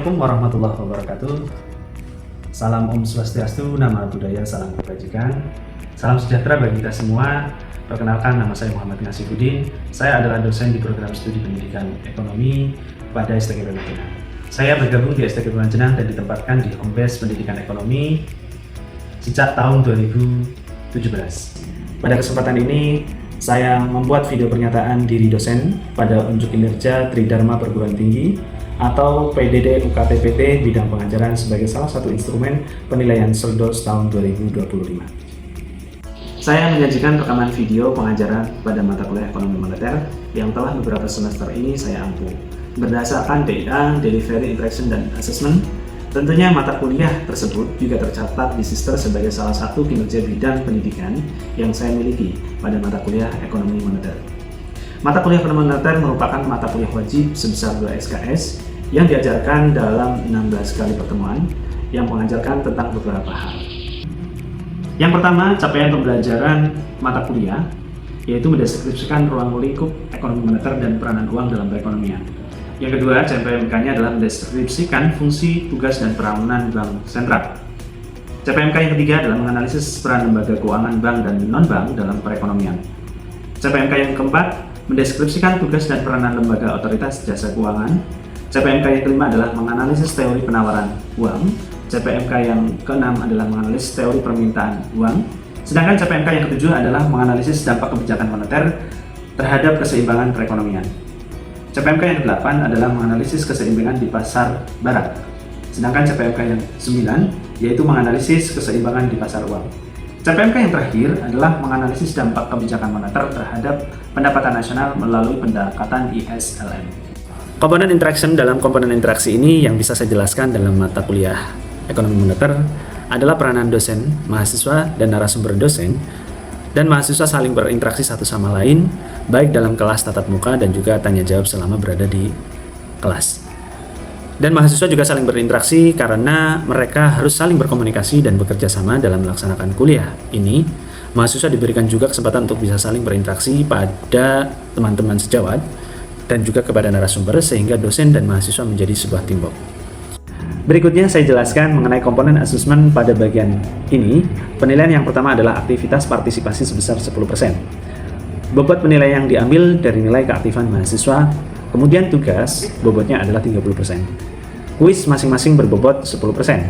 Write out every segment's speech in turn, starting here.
Assalamualaikum warahmatullahi wabarakatuh. Salam Om Swastiastu, Nama Budaya, Salam Kebajikan. Salam sejahtera bagi kita semua. Perkenalkan, nama saya Muhammad Nasibuddin. Saya adalah dosen di program studi pendidikan ekonomi pada STKP Panjenengan. Saya bergabung di STKP Panjenengan dan ditempatkan di Home Base Pendidikan Ekonomi sejak tahun 2017. Pada kesempatan ini, saya membuat video pernyataan diri dosen pada unjuk kinerja Tridharma Perguruan Tinggi atau PDD UKT-PT bidang pengajaran sebagai salah satu instrumen penilaian SELDOS tahun 2025. Saya menyajikan rekaman video pengajaran pada mata kuliah ekonomi moneter yang telah beberapa semester ini saya ampu. Berdasarkan DIA, Delivery Interaction dan Assessment, tentunya mata kuliah tersebut juga tercatat di Sister sebagai salah satu kinerja bidang pendidikan yang saya miliki pada mata kuliah ekonomi moneter. Mata kuliah ekonomi moneter merupakan mata kuliah wajib sebesar 2 SKS yang diajarkan dalam 16 kali pertemuan yang mengajarkan tentang beberapa hal. Yang pertama, capaian pembelajaran mata kuliah, yaitu mendeskripsikan ruang lingkup ekonomi moneter dan peranan uang dalam perekonomian. Yang kedua, CPMK-nya adalah mendeskripsikan fungsi, tugas, dan peranan bank sentral. CPMK yang ketiga adalah menganalisis peran lembaga keuangan bank dan non-bank dalam perekonomian. CPMK yang keempat, mendeskripsikan tugas dan peranan lembaga otoritas jasa keuangan. CPMK yang kelima adalah menganalisis teori penawaran uang. CPMK yang keenam adalah menganalisis teori permintaan uang. Sedangkan CPMK yang ketujuh adalah menganalisis dampak kebijakan moneter terhadap keseimbangan perekonomian. CPMK yang kedelapan adalah menganalisis keseimbangan di pasar barang. Sedangkan CPMK yang sembilan yaitu menganalisis keseimbangan di pasar uang. CPMK yang terakhir adalah menganalisis dampak kebijakan moneter terhadap pendapatan nasional melalui pendekatan ISLM. Komponen interaction dalam komponen interaksi ini yang bisa saya jelaskan dalam mata kuliah ekonomi moneter adalah peranan dosen, mahasiswa, dan narasumber dosen, dan mahasiswa saling berinteraksi satu sama lain, baik dalam kelas tatap muka dan juga tanya jawab selama berada di kelas. Dan mahasiswa juga saling berinteraksi karena mereka harus saling berkomunikasi dan bekerja sama dalam melaksanakan kuliah ini. Mahasiswa diberikan juga kesempatan untuk bisa saling berinteraksi pada teman-teman sejawat dan juga kepada narasumber sehingga dosen dan mahasiswa menjadi sebuah teamwork. Berikutnya saya jelaskan mengenai komponen asesmen pada bagian ini. Penilaian yang pertama adalah aktivitas partisipasi sebesar 10%. Bobot penilaian yang diambil dari nilai keaktifan mahasiswa. Kemudian tugas, bobotnya adalah 30%. Kuis masing-masing berbobot 10%.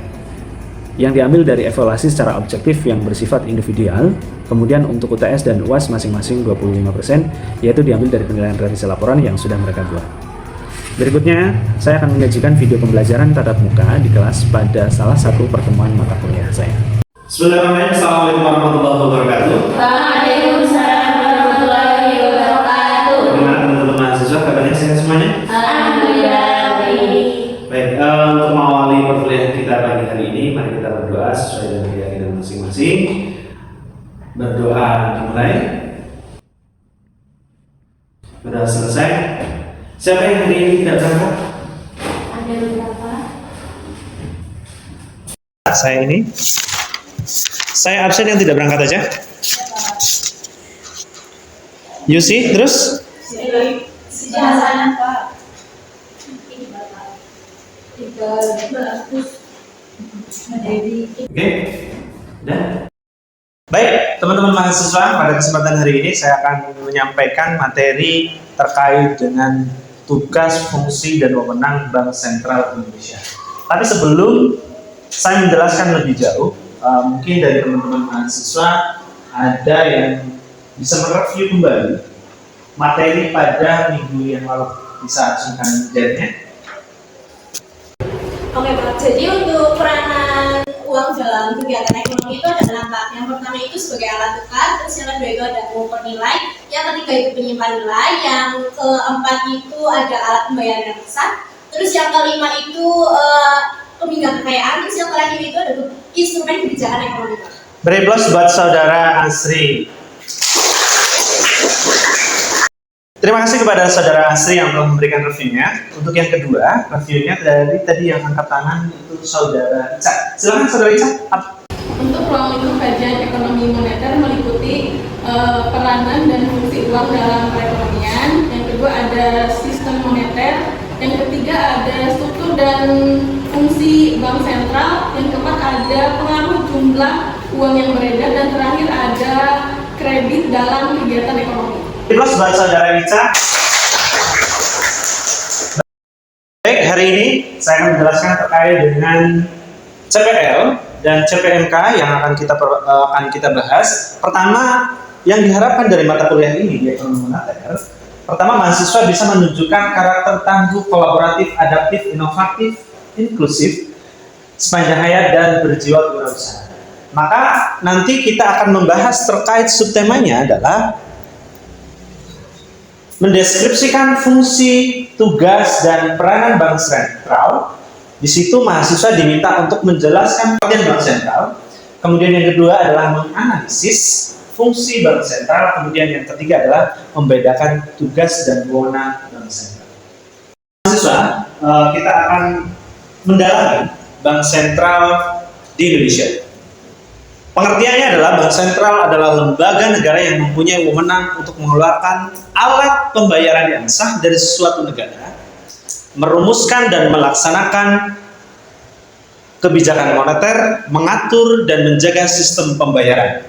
Yang diambil dari evaluasi secara objektif yang bersifat individual. Kemudian untuk UTS dan UAS masing-masing 25%, yaitu diambil dari penilaian revisi laporan yang sudah mereka buat. Berikutnya, saya akan menyajikan video pembelajaran tatap muka di kelas pada salah satu pertemuan mata kuliah saya. Bismillahirrahmanirrahim. Assalamualaikum warahmatullahi wabarakatuh. Waalaikumsalam warahmatullahi wabarakatuh. Bagaimana teman-teman mahasiswa, kabarnya sehat semuanya? Alhamdulillah. Baik, untuk mengawali perkuliahan kita pagi hari ini, mari kita berdoa sesuai dengan keyakinan masing-masing. Berdoa dimulai. Berdoa selesai. Siapa yang hari ini tidak berangkat? Ada beberapa. Saya ini. Saya absen yang tidak berangkat aja. Yusi, terus? Sejalan Pak. Oke, dan baik teman-teman mahasiswa, pada kesempatan hari ini saya akan menyampaikan materi terkait dengan tugas, fungsi, dan wewenang Bank Sentral Indonesia. Tapi sebelum saya menjelaskan lebih jauh, mungkin dari teman-teman mahasiswa ada yang bisa mereview kembali materi pada minggu yang lalu. Bisa langsung jadinya. Oke Pak, jadi untuk peranan uang dalam kegiatan ekonomi itu ada 6 Pak. Yang pertama itu sebagai alat tukar, terus yang kedua itu ada pengukur nilai, yang ketiga itu penyimpan nilai, yang keempat itu ada alat pembayaran yang sah, terus yang kelima itu pemindah kekayaan, terus yang terakhir itu ada instrumen kebijakan ekonomi Pak. Beri plus buat saudara Asri. Terima kasih kepada saudara Asri yang telah memberikan reviewnya. Untuk yang kedua, reviewnya dari tadi yang angkat tangan itu saudara Ica. Silakan saudara Ica. Untuk ruang lingkup kajian ekonomi moneter meliputi peranan dan fungsi uang dalam perekonomian. Yang kedua ada sistem moneter. Yang ketiga ada struktur dan fungsi bank sentral. Yang keempat ada pengaruh jumlah uang yang beredar, dan terakhir ada kredit dalam kegiatan ekonomi. Plus buat saudara Ica. Baik, hari ini saya akan menjelaskan terkait dengan CPL dan CPMK yang akan kita bahas. Pertama, yang diharapkan dari mata kuliah ini di ekonomi moneter, pertama mahasiswa bisa menunjukkan karakter tangguh, kolaboratif, adaptif, inovatif, inklusif, sepanjang hayat dan berjiwa kewirausahaan. Maka nanti kita akan membahas terkait subtemanya adalah mendeskripsikan fungsi, tugas, dan peranan bank sentral. Di situ mahasiswa diminta untuk menjelaskan peran bank sentral. Kemudian yang kedua adalah menganalisis fungsi bank sentral. Kemudian yang ketiga adalah membedakan tugas dan wewenang bank sentral. Mahasiswa, kita akan mendalami bank sentral di Indonesia. Pengertiannya adalah bank sentral adalah lembaga negara yang mempunyai wewenang untuk mengeluarkan alat pembayaran yang sah dari suatu negara, merumuskan dan melaksanakan kebijakan moneter, mengatur dan menjaga sistem pembayaran,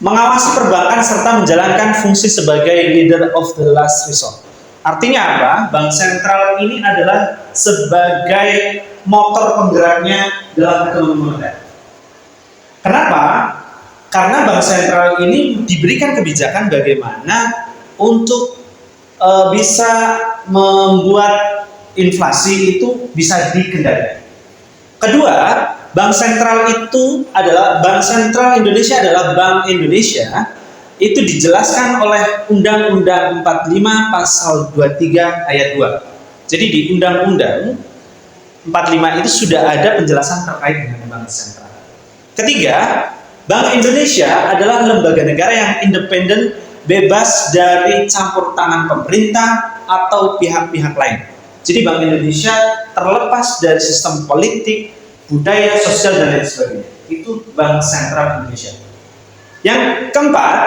mengawasi perbankan serta menjalankan fungsi sebagai leader of the last resort. Artinya apa? Bank sentral ini adalah sebagai motor penggeraknya dalam ekonomi moneter. Kenapa? Karena bank sentral ini diberikan kebijakan bagaimana untuk bisa membuat inflasi itu bisa dikendalikan. Kedua, bank sentral itu adalah Bank Sentral Indonesia adalah Bank Indonesia. Itu dijelaskan oleh Undang-Undang 45 Pasal 23 Ayat 2. Jadi di Undang-Undang 45 itu sudah ada penjelasan terkait dengan bank sentral. Ketiga, Bank Indonesia adalah lembaga negara yang independen, bebas dari campur tangan pemerintah atau pihak-pihak lain. Jadi Bank Indonesia terlepas dari sistem politik, budaya, sosial, dan lain sebagainya. Itu Bank Sentral Indonesia. Yang keempat,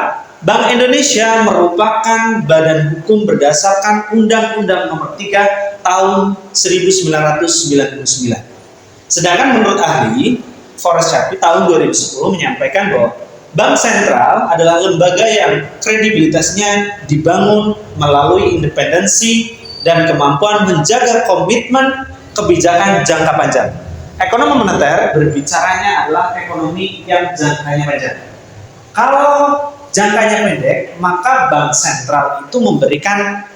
Bank Indonesia merupakan badan hukum berdasarkan Undang-Undang Nomor 3 Tahun 1999. Sedangkan menurut ahli Forest Chappi tahun 2010 menyampaikan bahwa Bank Sentral adalah lembaga yang kredibilitasnya dibangun melalui independensi dan kemampuan menjaga komitmen kebijakan jangka panjang. Ekonomi moneter berbicaranya adalah ekonomi yang jangkanya panjang. Kalau jangkanya pendek, maka Bank Sentral itu memberikan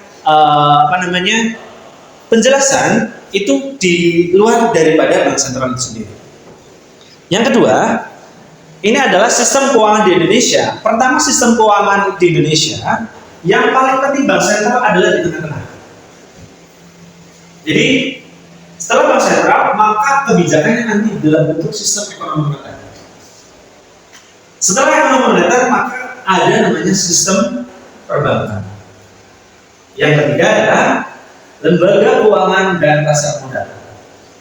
penjelasan itu di luar daripada Bank Sentral itu sendiri. Yang kedua, ini adalah sistem keuangan di Indonesia. Pertama, sistem keuangan di Indonesia yang paling penting Bank Sentral adalah di tengah-tengah. Jadi setelah Bank Sentral, maka kebijakannya nanti dalam bentuk sistem ekonomi moneter. Setelah ekonomi moneter, maka ada namanya sistem perbankan. Yang ketiga adalah lembaga keuangan dan pasar modal.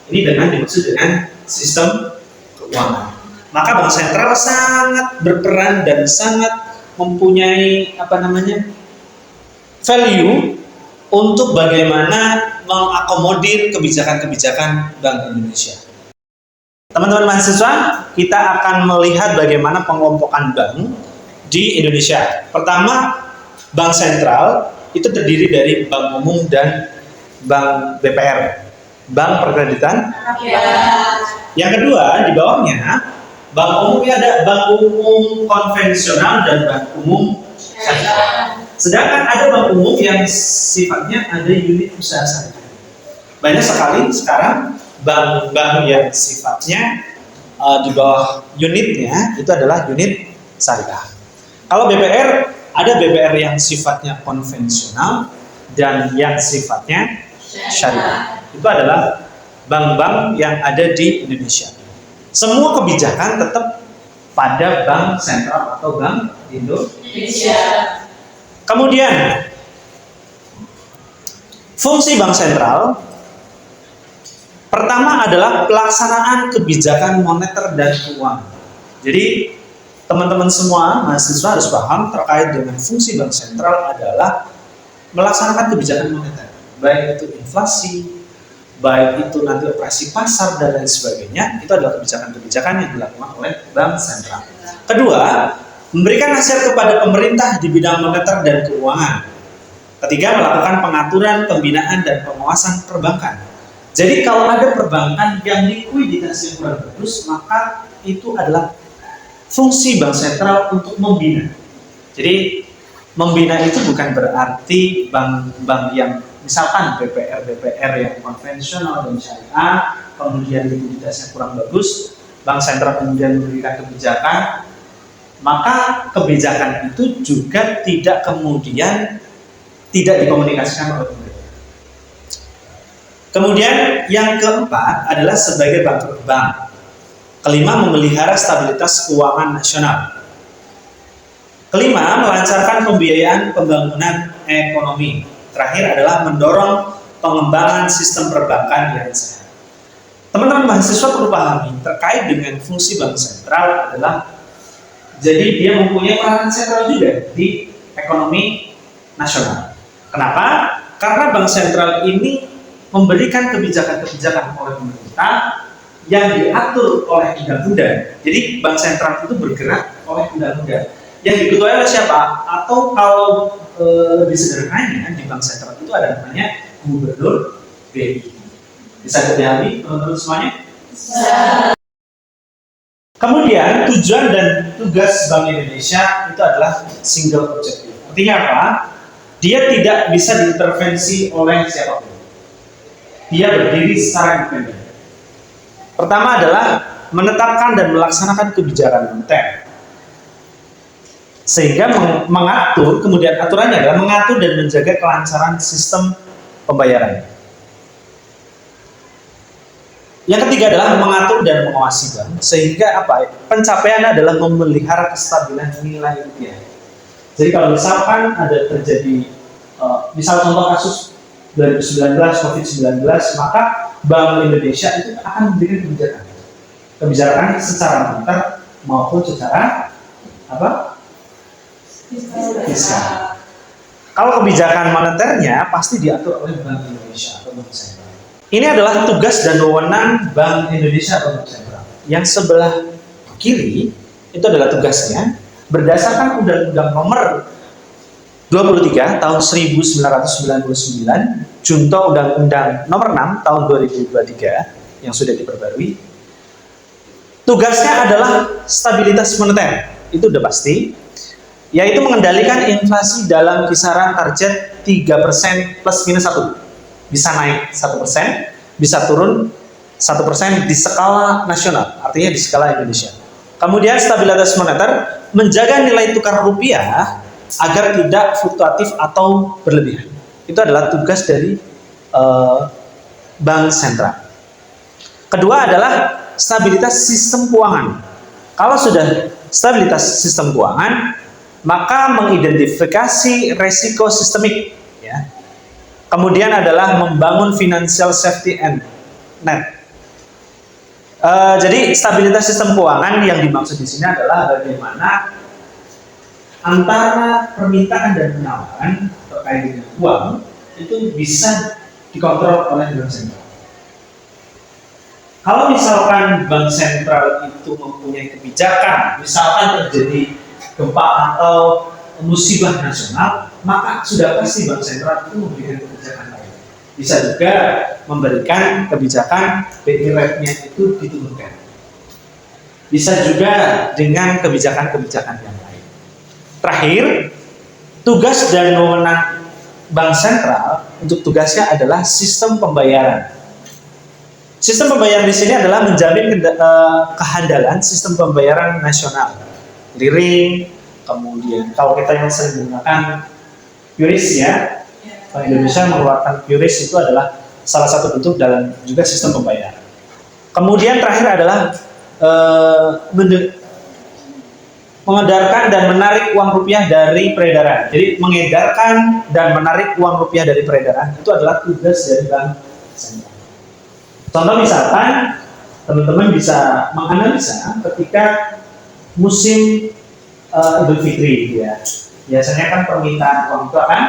Ini dimaksud dengan sistem keuangan. Maka Bank Sentral sangat berperan dan sangat mempunyai value untuk bagaimana mengakomodir kebijakan-kebijakan Bank Indonesia. Teman-teman mahasiswa, kita akan melihat bagaimana pengelompokan bank di Indonesia. Pertama, Bank Sentral itu terdiri dari Bank Umum dan Bank BPR, Bank Perkreditan. Yang kedua, di bawahnya Bank Umumnya ada Bank Umum konvensional dan Bank Umum syariah. Sedangkan ada bank umum yang sifatnya ada unit usaha syariah. Banyak sekali sekarang bank-bank yang sifatnya di bawah unitnya itu adalah unit syariah. Kalau BPR, ada BPR yang sifatnya konvensional dan yang sifatnya syariah. Itu adalah bank-bank yang ada di Indonesia. Semua kebijakan tetap pada Bank Sentral atau Bank Indonesia. Kemudian, fungsi Bank Sentral pertama adalah pelaksanaan kebijakan moneter dan keuangan. Jadi, teman-teman semua mahasiswa harus paham terkait dengan fungsi Bank Sentral adalah melaksanakan kebijakan moneter, baik itu inflasi, baik itu nanti operasi pasar dan lain sebagainya, itu adalah kebijakan-kebijakan yang dilakukan oleh bank sentral. Kedua, memberikan nasihat kepada pemerintah di bidang moneter dan keuangan. Ketiga, melakukan pengaturan, pembinaan, dan pengawasan perbankan. Jadi kalau ada perbankan yang likuiditasnya kurang bagus, maka itu adalah fungsi bank sentral untuk membina. Jadi membina itu bukan berarti bank-bank yang misalkan BPR yang konvensional dan syariah, kemudian likuiditasnya kurang bagus, bank sentral kemudian memberikan kebijakan, maka kebijakan itu juga tidak kemudian tidak dikomunikasikan oleh pemerintah. Kemudian yang keempat adalah sebagai bank berkembang. Kelima, memelihara stabilitas keuangan nasional. Kelima, melancarkan pembiayaan pembangunan ekonomi. Terakhir adalah mendorong pengembangan sistem perbankan yang sehat. Teman-teman mahasiswa perlu pahami terkait dengan fungsi bank sentral adalah jadi dia mempunyai peranan sentral juga di ekonomi nasional. Kenapa? Karena bank sentral ini memberikan kebijakan-kebijakan oleh pemerintah yang diatur oleh undang-undang. Jadi bank sentral itu bergerak oleh undang-undang. Yang diketuai oleh siapa? Atau kalau disederhananya di bank sentral itu ada namanya gubernur BI. Bisa dipahami teman-teman semuanya? Kemudian tujuan dan tugas Bank Indonesia itu adalah single objective. Artinya apa? Dia tidak bisa diintervensi oleh siapapun. Dia berdiri secara independen. Pertama adalah menetapkan dan melaksanakan kebijakan moneter. Sehingga mengatur, kemudian aturannya adalah mengatur dan menjaga kelancaran sistem pembayaran. Yang ketiga adalah mengatur dan mengawasi bank. Sehingga apa? Pencapaiannya adalah memelihara kestabilan nilai rupiah. Jadi kalau misalkan ada terjadi, misal contoh kasus 2019, COVID-19, maka Bank Indonesia itu akan memberikan kebijakan secara moneter maupun secara apa? Fiskal. Kalau kebijakan moneternya pasti diatur oleh Bank Indonesia atau Bank Sentral. Ini adalah tugas dan wewenang Bank Indonesia atau Bank Sentral. Yang sebelah kiri itu adalah tugasnya. Berdasarkan Undang-Undang Nomor 23 tahun 1999, Junto Undang-Undang Nomor 6 tahun 2023 yang sudah diperbarui, tugasnya adalah stabilitas moneter, itu udah pasti, yaitu mengendalikan inflasi dalam kisaran target 3% plus minus 1. Bisa naik 1%, bisa turun 1% di skala nasional, artinya di skala Indonesia. Kemudian stabilitas moneter menjaga nilai tukar rupiah agar tidak fluktuatif atau berlebihan. Itu adalah tugas dari bank sentral. Kedua adalah stabilitas sistem keuangan. Kalau sudah stabilitas sistem keuangan, maka mengidentifikasi resiko sistemik. Ya. Kemudian adalah membangun financial safety net. Jadi stabilitas sistem keuangan yang dimaksud di sini adalah bagaimana antara permintaan dan penawaran terkait dengan uang itu bisa dikontrol oleh bank sentral. Kalau misalkan bank sentral itu mempunyai kebijakan, misalkan terjadi gempa atau musibah nasional, maka sudah pasti bank sentral itu memberikan kebijakan lain. Bisa juga memberikan kebijakan BI rate-nya itu diturunkan. Bisa juga dengan kebijakan-kebijakan yang lain. Terakhir, tugas dan wewenang bank sentral untuk tugasnya adalah sistem pembayaran. Sistem pembayaran di sini adalah menjamin kehandalan sistem pembayaran nasional. Clearing, kemudian kalau kita yang sering menggunakan QRIS ya, Bank Indonesia mengeluarkan QRIS itu adalah salah satu bentuk dalam juga sistem pembayaran. Kemudian terakhir adalah mengedarkan dan menarik uang rupiah dari peredaran. Jadi mengedarkan dan menarik uang rupiah dari peredaran itu adalah tugas dari bank sentral. Contoh misalkan teman-teman bisa menganalisa ketika musim Idul Fitri ya. Biasanya kan permintaan uang itu akan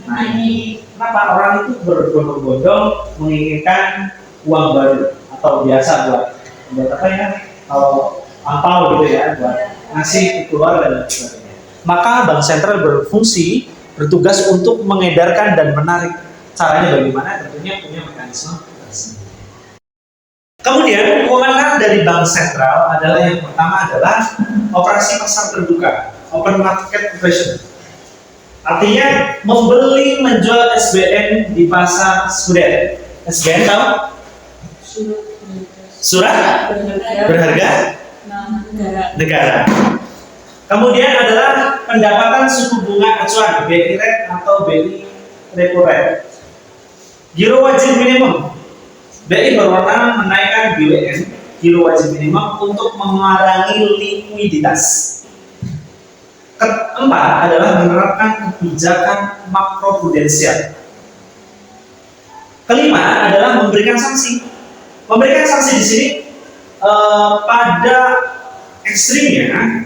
naik. Kenapa orang itu berbondong-bondong menginginkan uang baru atau biasa buat apa ya? Kalau angpau gitu ya, buat ngasih keluar dan sebagainya. Maka bank sentral bertugas untuk mengedarkan dan menarik. Caranya bagaimana? Tentunya punya mekanisme tersendiri. Kemudian kewenangan dari bank sentral adalah yang pertama adalah operasi pasar terbuka, open market operation. Artinya membeli menjual SBN di pasar sekunder. SBN tahu? Surat berharga negara. Kemudian adalah pendapatan suku bunga acuan BI rate atau BI repo rate. Giro wajib minimum. BI berwenang menaikkan GWM, giro wajib minimum, untuk mengurangi likuiditas. Keempat adalah menerapkan kebijakan makroprudensial. Kelima adalah memberikan sanksi. Memberikan sanksi di sini pada ekstrimnya,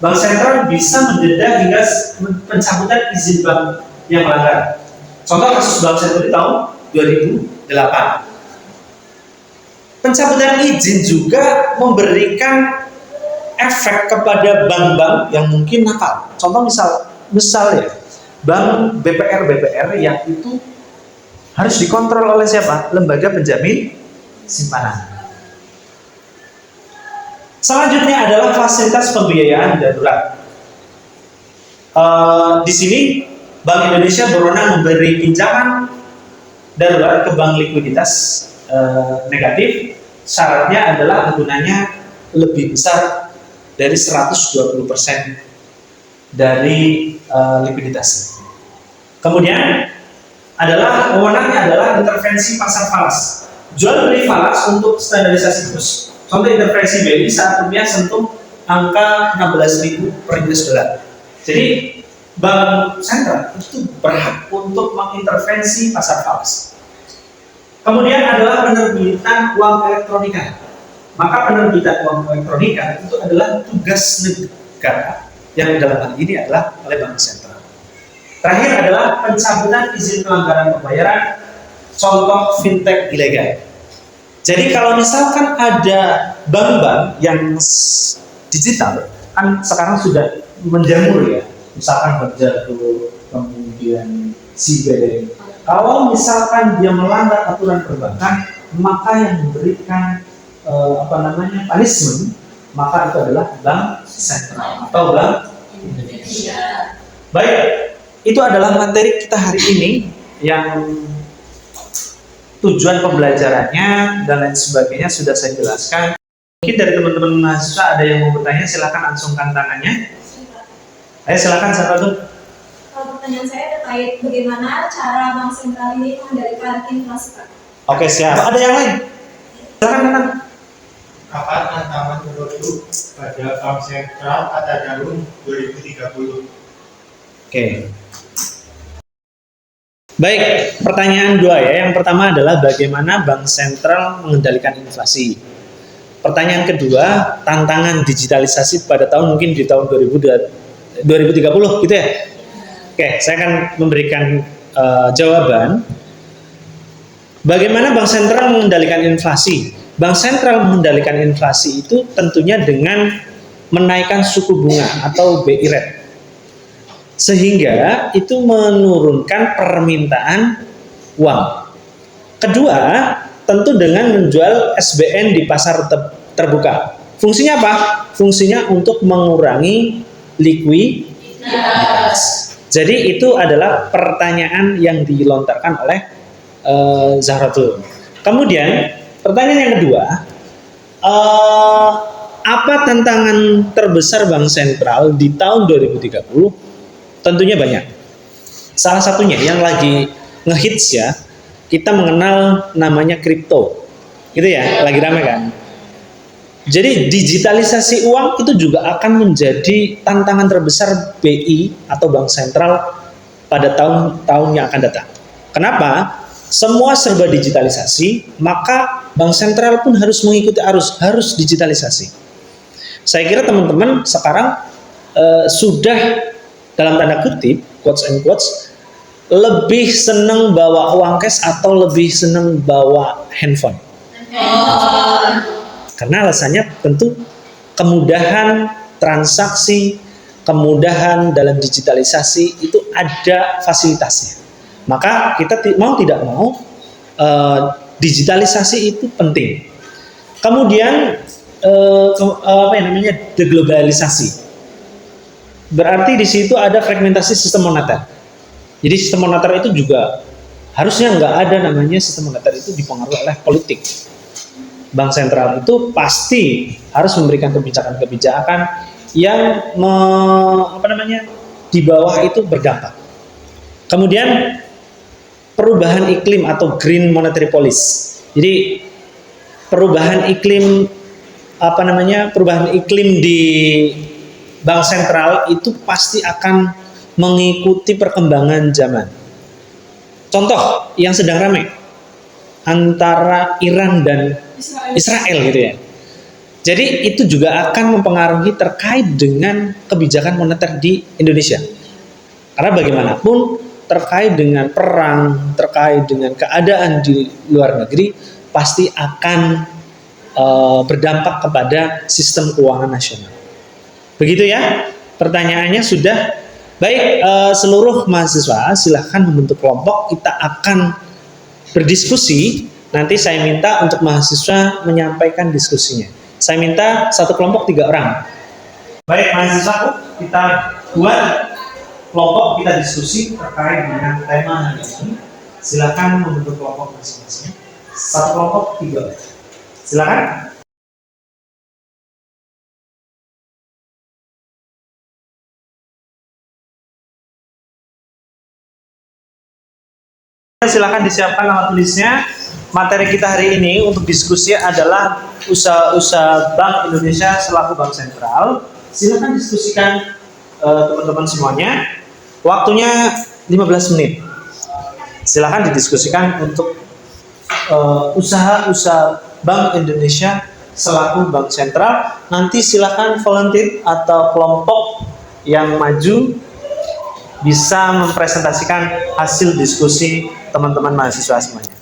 bank sentral bisa mendenda hingga pencabutan izin bank yang melanggar. Contoh kasus bank sentral di tahun 2008. Pencabutan izin juga memberikan efek kepada bank-bank yang mungkin nakal. Contoh misal ya, bank BPR yang itu harus dikontrol oleh siapa? Lembaga penjamin simpanan. Selanjutnya adalah fasilitas pembiayaan darurat. Di sini Bank Indonesia berwenang memberi pinjaman darurat ke bank likuiditas negatif. Syaratnya adalah kegunaannya lebih besar dari 120% dari likuiditas. Kemudian wewenangnya adalah intervensi pasar falas, jual beli falas untuk standarisasi kurs. Contoh intervensi BI saat rupiah sentuh angka 16.000 per US dollar. Jadi bank sentral itu berhak untuk mengintervensi pasar falas. Kemudian adalah penerbitan uang elektronika. Maka penerbitan uang elektronika itu adalah tugas negara yang dalam hal ini adalah oleh bank sentral. Terakhir adalah pencabutan izin pelanggaran pembayaran, contoh fintech ilegal. Jadi kalau misalkan ada bank-bank yang digital, kan sekarang sudah menjamur ya, misalkan Berjatuh, kemudian Siber. Kalau misalkan dia melanggar aturan perbankan, maka yang memberikan punishment, maka itu adalah bank sentral atau bank Indonesia. Baik, itu adalah materi kita hari ini yang tujuan pembelajarannya dan lain sebagainya sudah saya jelaskan. Mungkin dari teman-teman mahasiswa ada yang mau bertanya, silakan langsungkan tangannya. Ayo silakan, siapa tuh? Pertanyaan saya terkait bagaimana cara bank sentral ini mengendalikan inflasi, Pak. Oke, siap. Ada yang lain? Silakan. Apa tantangan tertentu pada bank sentral pada tahun 2030? Oke. Baik, pertanyaan dua ya. Yang pertama adalah bagaimana bank sentral mengendalikan inflasi. Pertanyaan kedua, tantangan digitalisasi pada tahun mungkin di tahun 2030 gitu ya. Oke, saya akan memberikan jawaban. Bagaimana bank sentral mengendalikan inflasi? Bank sentral mengendalikan inflasi itu tentunya dengan menaikkan suku bunga atau BI rate. Sehingga itu menurunkan permintaan uang. Kedua, tentu dengan menjual SBN di pasar terbuka. Fungsinya apa? Fungsinya untuk mengurangi likuiditas. Jadi itu adalah pertanyaan yang dilontarkan oleh Zahratul. Kemudian pertanyaan yang kedua, apa tantangan terbesar bank sentral di tahun 2030? Tentunya banyak. Salah satunya yang lagi ngehits ya, kita mengenal namanya kripto, gitu ya, lagi ramai kan. Jadi digitalisasi uang itu juga akan menjadi tantangan terbesar BI atau bank sentral pada tahun-tahun yang akan datang. Kenapa? Semua serba digitalisasi, maka bank sentral pun harus mengikuti harus digitalisasi. Saya kira teman-teman sekarang sudah dalam tanda kutip, quotes and quotes, lebih seneng bawa uang cash atau lebih seneng bawa handphone? Karena alasannya tentu kemudahan transaksi, kemudahan dalam digitalisasi itu ada fasilitasnya. Maka kita mau tidak mau digitalisasi itu penting. Kemudian deglobalisasi. Berarti di situ ada fragmentasi sistem moneter. Jadi sistem moneter itu juga harusnya nggak ada namanya sistem moneter itu dipengaruhi oleh politik. Bank sentral itu pasti harus memberikan kebijakan-kebijakan yang di bawah itu berdampak. Kemudian perubahan iklim atau green monetary policy. Jadi perubahan iklim perubahan iklim di bank sentral itu pasti akan mengikuti perkembangan zaman. Contoh yang sedang ramai antara Iran dan Israel gitu ya. Jadi itu juga akan mempengaruhi terkait dengan kebijakan moneter di Indonesia. Karena bagaimanapun terkait dengan perang, terkait dengan keadaan di luar negeri pasti akan berdampak kepada sistem keuangan nasional. Begitu ya, pertanyaannya sudah. Baik, seluruh mahasiswa silahkan membentuk kelompok, kita akan berdiskusi. Nanti saya minta untuk mahasiswa menyampaikan diskusinya. Saya minta satu kelompok 3 orang. Baik mahasiswa, kita buat kelompok, kita diskusi terkait dengan tema hari ini. Silahkan membentuk kelompok masing-masing. Satu kelompok 3 orang. Silakan. Silakan disiapkan nama tulisnya. Materi kita hari ini untuk diskusi adalah usaha-usaha Bank Indonesia selaku Bank Sentral. Silakan diskusikan teman-teman semuanya. Waktunya 15 menit. Silakan didiskusikan untuk usaha-usaha Bank Indonesia selaku Bank Sentral. Nanti silakan volunteer atau kelompok yang maju bisa mempresentasikan hasil diskusi teman-teman mahasiswa semuanya.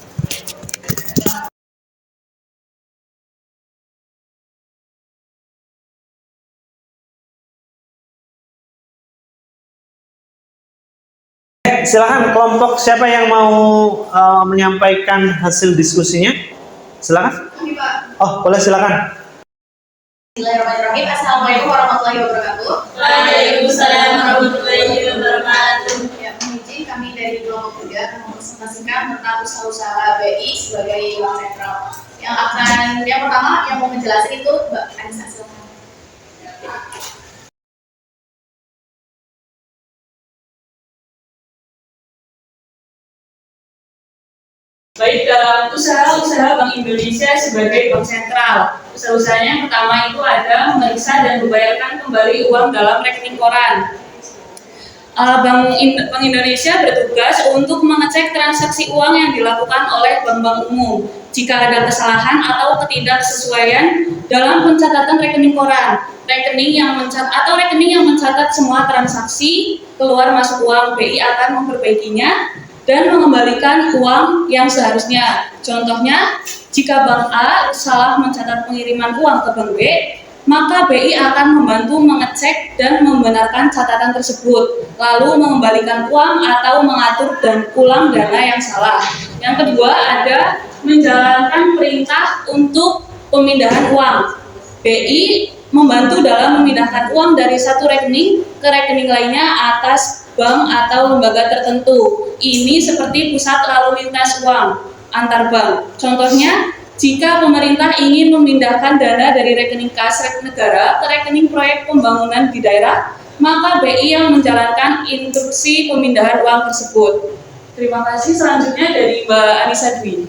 Silakan kelompok siapa yang mau menyampaikan hasil diskusinya? Silakan. Oh, boleh silakan. Bismillahirrahmanirrahim. Assalamualaikum warahmatullahi wabarakatuh. Waalaikumsalam warahmatullahi wabarakatuh. Ya, izin kami dari kelompok 3 akan mempresentasikan tentang usaha-usaha BI sebagai bank sentral. Yang pertama yang mau menjelaskan itu Mbak Anissa, silakan. Baik, dalam usaha-usaha Bank Indonesia sebagai bank sentral, usaha-usahanya yang pertama itu ada memeriksa dan membayarkan kembali uang dalam rekening koran. Bank Indonesia bertugas untuk mengecek transaksi uang yang dilakukan oleh bank-bank umum. Jika ada kesalahan atau ketidaksesuaian dalam pencatatan rekening koran, rekening yang mencatat semua transaksi keluar masuk uang, BI akan memperbaikinya dan mengembalikan uang yang seharusnya. Contohnya, jika Bank A salah mencatat pengiriman uang ke Bank B, maka BI akan membantu mengecek dan membenarkan catatan tersebut, lalu mengembalikan uang atau mengatur dan ulang dana yang salah. Yang kedua, ada menjalankan perintah untuk pemindahan uang. BI membantu dalam memindahkan uang dari satu rekening ke rekening lainnya atas bank atau lembaga tertentu. Ini seperti pusat lalu lintas uang antar bank. Contohnya, jika pemerintah ingin memindahkan dana dari rekening kas negara ke rekening proyek pembangunan di daerah, maka BI yang menjalankan instruksi pemindahan uang tersebut. Terima kasih. Selanjutnya dari Mbak Anissa Dwi.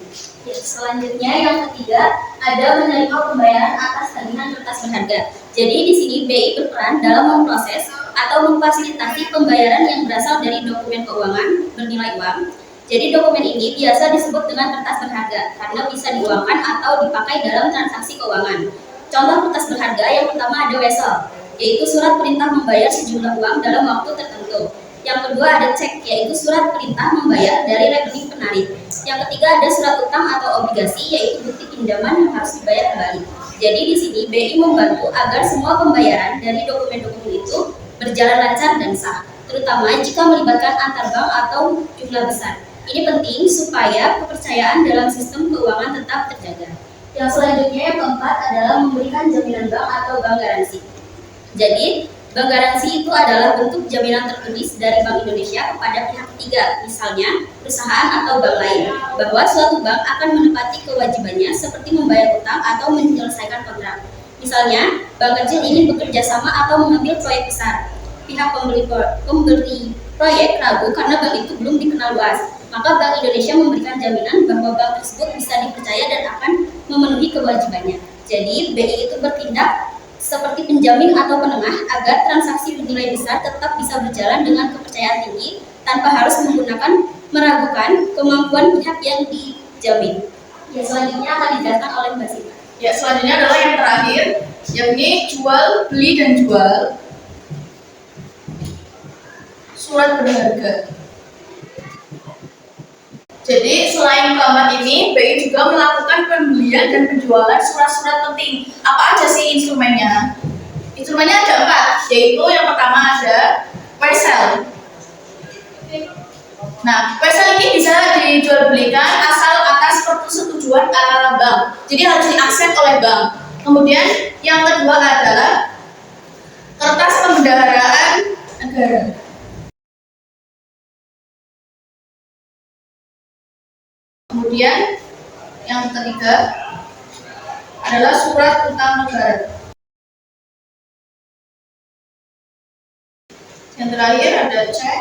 Ya, selanjutnya yang ketiga ada menerima pembayaran atas tagihan kertas berharga. Jadi di sini BI berperan dalam memproses atau memfasilitasi pembayaran yang berasal dari dokumen keuangan bernilai uang. Jadi dokumen ini biasa disebut dengan kertas berharga karena bisa diuangkan atau dipakai dalam transaksi keuangan. Contoh kertas berharga yang pertama ada wesel, yaitu surat perintah membayar sejumlah uang dalam waktu tertentu. Yang kedua ada cek, yaitu surat perintah membayar dari rekening penarik. Yang ketiga ada surat utang atau obligasi, yaitu bukti pinjaman yang harus dibayar kembali. Jadi di sini BI membantu agar semua pembayaran dari dokumen-dokumen itu berjalan lancar dan sah, terutama jika melibatkan antar bank atau jumlah besar. Ini penting supaya kepercayaan dalam sistem keuangan tetap terjaga. Yang selanjutnya yang keempat adalah memberikan jaminan bank atau bank garansi. Jadi, bank garansi itu adalah bentuk jaminan tertulis dari Bank Indonesia kepada pihak ketiga, misalnya perusahaan atau bank lain, bahwa suatu bank akan menepati kewajibannya seperti membayar utang atau menyelesaikan kontrak. Misalnya, bank kecil ingin bekerja sama atau mengambil proyek besar. Pihak pembeli proyek ragu karena bank itu belum dikenal luas. Maka Bank Indonesia memberikan jaminan bahwa bank tersebut bisa dipercaya dan akan memenuhi kewajibannya. Jadi, BI itu bertindak seperti penjamin atau penengah agar transaksi bernilai besar tetap bisa berjalan dengan kepercayaan tinggi tanpa harus meragukan kemampuan pihak yang dijamin. Ya, selanjutnya akan dijelaskan oleh Mbak Sita. Ya, selanjutnya adalah yang terakhir, yakni jual, beli, dan jual surat berharga. Jadi selain keempat ini, BI juga melakukan pembelian dan penjualan surat-surat penting. Apa aja sih instrumennya? Instrumennya ada 4, yaitu yang pertama ada wesel. Nah, wesel ini bisa dijual belikan asal atas persetujuan bank. Jadi harus diakses oleh bank. Kemudian yang kedua adalah kertas pembendaharaan negara. Kemudian yang ketiga adalah surat utang negara. Yang terakhir ada cek.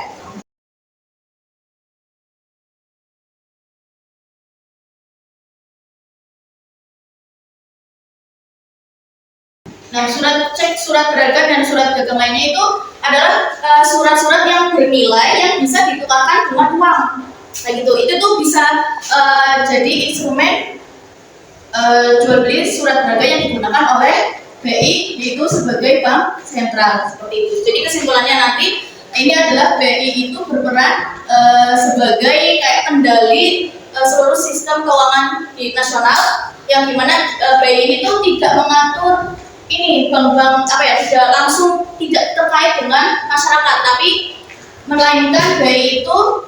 Nah, surat cek, surat berharga dan surat dagang lainnya itu adalah surat-surat yang bernilai yang bisa ditukarkan dengan uang. Nah gitu, itu tuh bisa jadi instrumen jual beli surat berharga yang digunakan oleh BI, yaitu sebagai bank sentral seperti itu. Jadi kesimpulannya nanti ini adalah BI itu berperan sebagai kayak kendali seluruh sistem keuangan di nasional, yang dimana BI ini tuh tidak mengatur ini bank-bank tidak langsung tidak terkait dengan masyarakat, tapi melainkan BI itu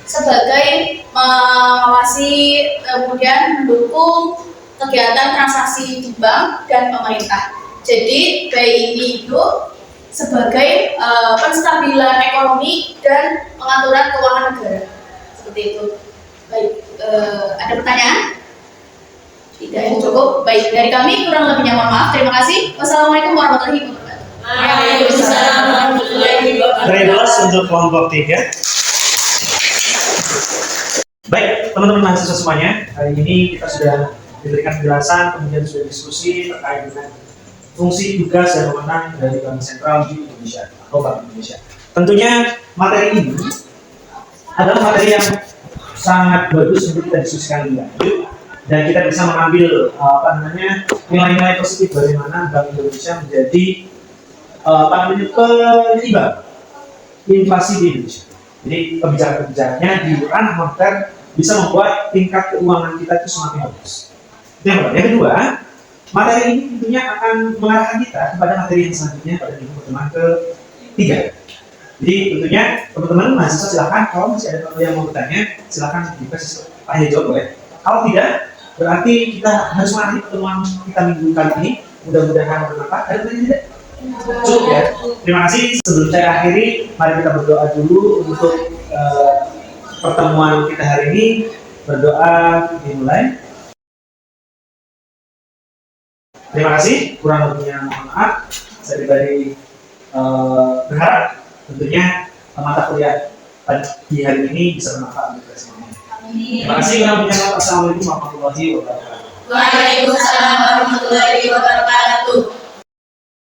sebagai mengawasi, kemudian mendukung kegiatan transaksi di bank dan pemerintah. Jadi BI ini itu sebagai penstabilan ekonomi dan pengaturan keuangan negara, seperti itu. Baik, ada pertanyaan? Tidak, cukup. Baik, dari kami kurang lebihnya mohon maaf. Terima kasih. Wassalamualaikum warahmatullahi wabarakatuh. Waalaikumsalam warahmatullahi wabarakatuh. Rebus untuk kelompok 3. Baik, teman-teman mahasiswa semuanya, hari ini kita sudah diberikan penjelasan, kemudian sudah diskusi terkait dengan fungsi, tugas, dan wewenang dari Bank Sentral di Indonesia atau Bank Indonesia. Tentunya materi ini adalah materi yang sangat bagus untuk kita diskusikan lebih lanjut, dan kita bisa mengambil nilai-nilai positif bagaimana Bank Indonesia menjadi penyeimbang inflasi di Indonesia. Jadi kebijakan-kebijakannya di ranah moneter bisa membuat tingkat keuangan kita itu semakin bagus. Itu yang pertama. Yang kedua, materi ini tentunya akan mengarahkan kita kepada materi yang selanjutnya pada minggu pertemuan ke-3. Jadi tentunya teman-teman mahasiswa silakan, kalau masih ada yang mau bertanya, silakan tanya jawab boleh. Kalau tidak, berarti kita harus mengakhiri pertemuan kita minggu kali ini. Mudah-mudahan bermanfaat. Ada pertanyaan tidak? Cukup ya. Terima kasih. Sebelum saya akhiri, mari kita berdoa dulu untuk pertemuan kita hari ini. Berdoa dimulai. Terima kasih. Kurang lebihnya mohon maaf. Saya pribadi berharap tentunya mata kuliah di hari ini bisa bermanfaat untuk kita semuanya. Terima kasih. Kurang lebihnya Assalamualaikum warahmatullahi wabarakatuh. Waalaikumsalam warahmatullahi wabarakatuh.